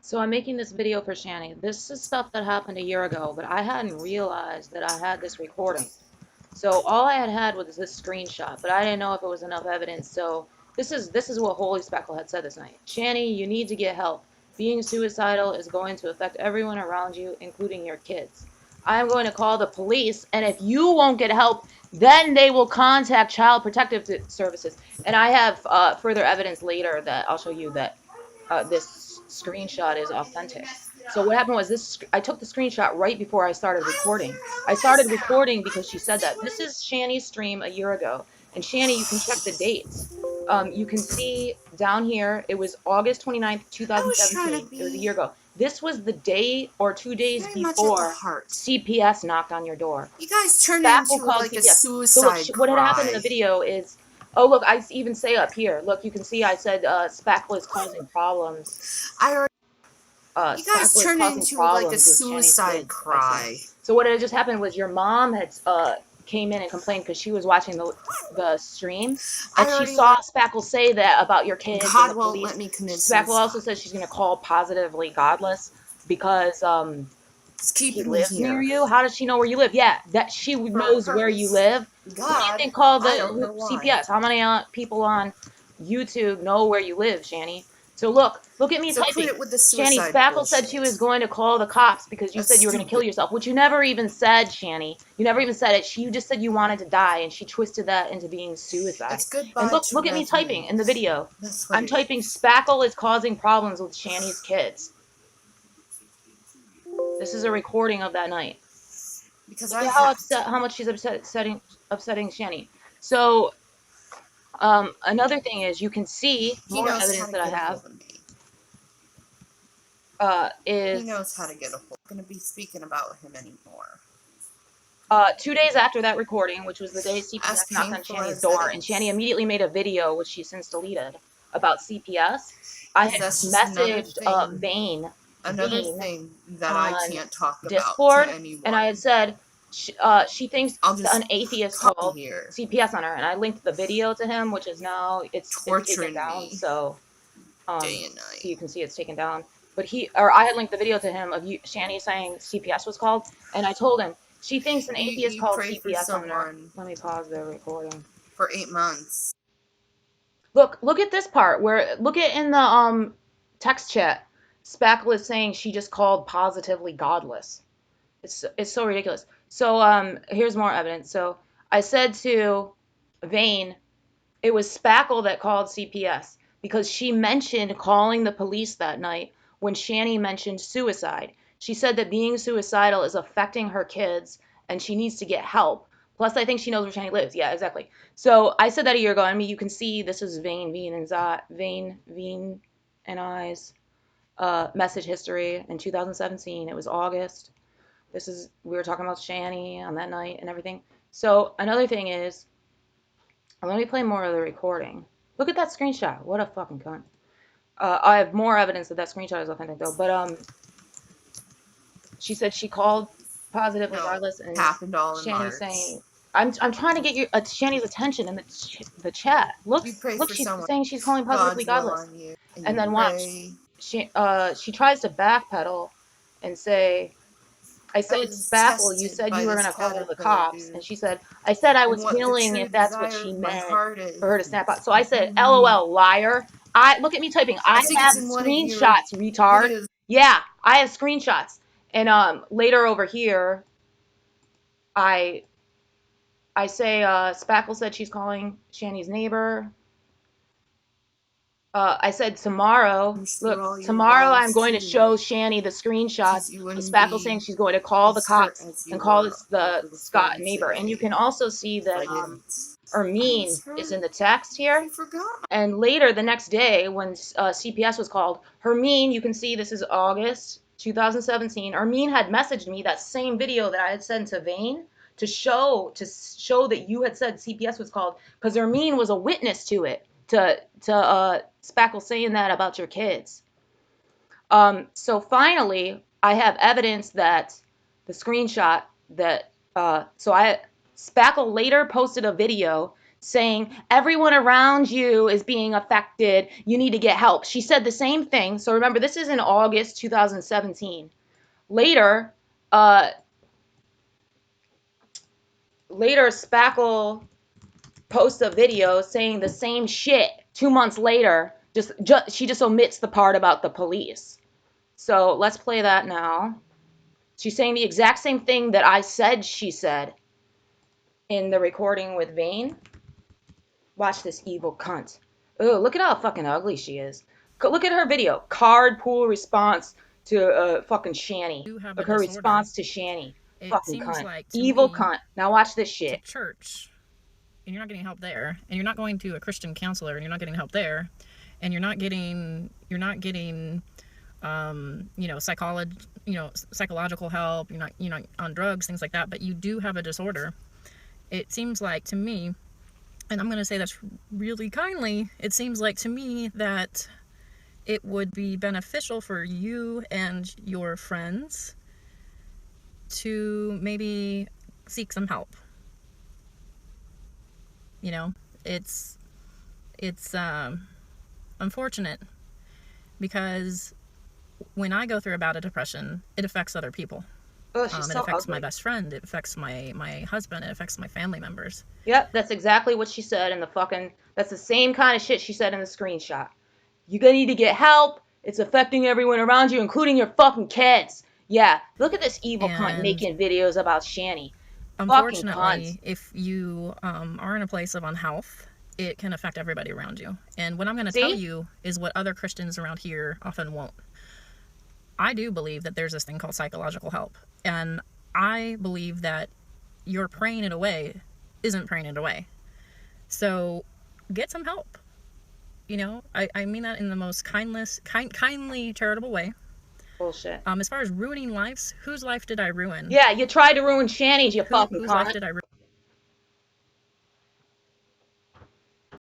So I'm making this video for Shanny. This is stuff that happened a year ago, but I hadn't realized that I had this recording. So all I had was this screenshot, but I didn't know if it was enough evidence. So this is what Holy Spackle had said this night. Shanny, you need to get help. Being suicidal is going to affect everyone around you, including your kids. I'm going to call the police, and if you won't get help, then they will contact Child Protective Services. And I have further evidence later that I'll show you that this screenshot is authentic. So what happened was this, I took the screenshot right before I started recording. I started recording because she said that. This is Shanny's stream a year ago. And Shanny, you can check the dates. You can see down here, it was August 29th, 2017. It was a year ago. This was the day or 2 days before CPS knocked on your door. You guys turned Spackle into called like CPS. a suicide So look, what had happened in the video is, oh look, I even say up here, look, you can see I said Spackle is causing problems. You guys Spackle is turned causing into problems like a with Shanny's suicide kids, cry. So what had just happened was your mom had came in and complained because she was watching the stream, and she saw Spackle say that about your kids and the won't police. let me commit Spackle suicide. also says she's going to call positively godless because he lives near you. How does she know where you live? Yeah, that she knows where you live. Who do you think called the CPS? How many people on YouTube know where you live, Shanny? So look at me typing. Shanny, Spackle said she was going to call the cops because you said you were going to kill yourself, which you never even said, Shanny. You never even said it. You just said you wanted to die, and she twisted that into being suicide. And look at me typing in the video. I'm typing Spackle is causing problems with Shanny's kids. This is a recording of that night. Because look at how much she's upsetting Shanny. So another thing is you can see more evidence that I have. Is he knows how to get a hold. I'm going to be speaking about him anymore. 2 days after that recording, which was the day CPS knocked on Shanny's door, and Shanny immediately made a video, which she since deleted, about CPS. I had messaged Vane. Another thing that I can't talk Discord, about to anyone. And I had said she thinks an atheist called CPS on her, and I linked the video to him, which is now it's taken down. So day and night. So you can see it's taken down. But I had linked the video to him of Shanny saying CPS was called, and I told him she thinks an atheist called CPS on her. Let me pause the recording. For 8 months. Look at this part where look at in the text chat. Spackle is saying she just called positively godless. It's so ridiculous. So here's more evidence. So I said to Vane, it was Spackle that called CPS because she mentioned calling the police that night when Shanny mentioned suicide. She said that being suicidal is affecting her kids and she needs to get help. Plus, I think she knows where Shanny lives. Yeah, exactly. So I said that a year ago. I mean, you can see this is Vane and I's message history in 2017. It was August. We were talking about Shanny on that night and everything. So another thing is, let me play more of the recording. Look at that screenshot. What a fucking cunt. I have more evidence that screenshot is authentic though. But she said she called positive regardless, and Shanny saying, "I'm trying to get Shanny's attention in the chat. Look, she's saying she's calling positively godless, and then watch. She tries to backpedal and say, I said, Spackle, you said you were going to call the cops. And she said, I said I was feeling if that's what she meant for her to snap out. So I said, LOL, liar. Look at me typing. I have screenshots, retard. Yeah, I have screenshots. And later over here, I say Spackle said she's calling Shanny's neighbor. I said tomorrow, I'm going to show Shanny the screenshots of Spackle saying she's going to call the cops and call the Scott neighbor. And you can also see that Ermine is in the text here. And later, the next day, when CPS was called, Hermine, you can see this is August 2017. Ermine had messaged me that same video that I had sent to Vane to show that you had said CPS was called, because Ermine was a witness to it. To Spackle saying that about your kids. So finally, I have evidence that the screenshot that Spackle later posted a video saying everyone around you is being affected. You need to get help. She said the same thing. So remember, this is in August 2017. Later, Spackle posts a video saying the same shit 2 months later. She just omits the part about the police. So let's play that now. She's saying the exact same thing that I said she said in the recording with Vane. Watch this evil cunt. Oh, look at how fucking ugly she is. Look at her video. Cardpool response to fucking Shanny. Look, her response to Shanny. Fucking cunt. Like evil cunt. Now watch this shit. To church, and you're not getting help there, and you're not going to a Christian counselor, and you're not getting help there, and you're not getting psychological help. You're not on drugs, things like that, but you do have a disorder. It seems like to me, and I'm going to say this really kindly, it seems like to me that it would be beneficial for you and your friends to maybe seek some help. It's unfortunate because when I go through a bout of depression, it affects other people. Oh, it affects my best friend. It affects my husband. It affects my family members. Yep, that's exactly what she said in the fucking... That's the same kind of shit she said in the screenshot. You're gonna need to get help. It's affecting everyone around you, including your fucking kids. Yeah, look at this evil cunt making videos about Shanny. Unfortunately, if you are in a place of unhealth, it can affect everybody around you. And what I'm going to tell you is what other Christians around here often won't. I do believe that there's this thing called psychological help. And I believe that your praying it away isn't praying it away. So get some help. I mean that in the most kindly, charitable way. Bullshit. As far as ruining lives, whose life did I ruin? Yeah, you tried to ruin Shanny's, you fucking cunt. Whose life did I ruin?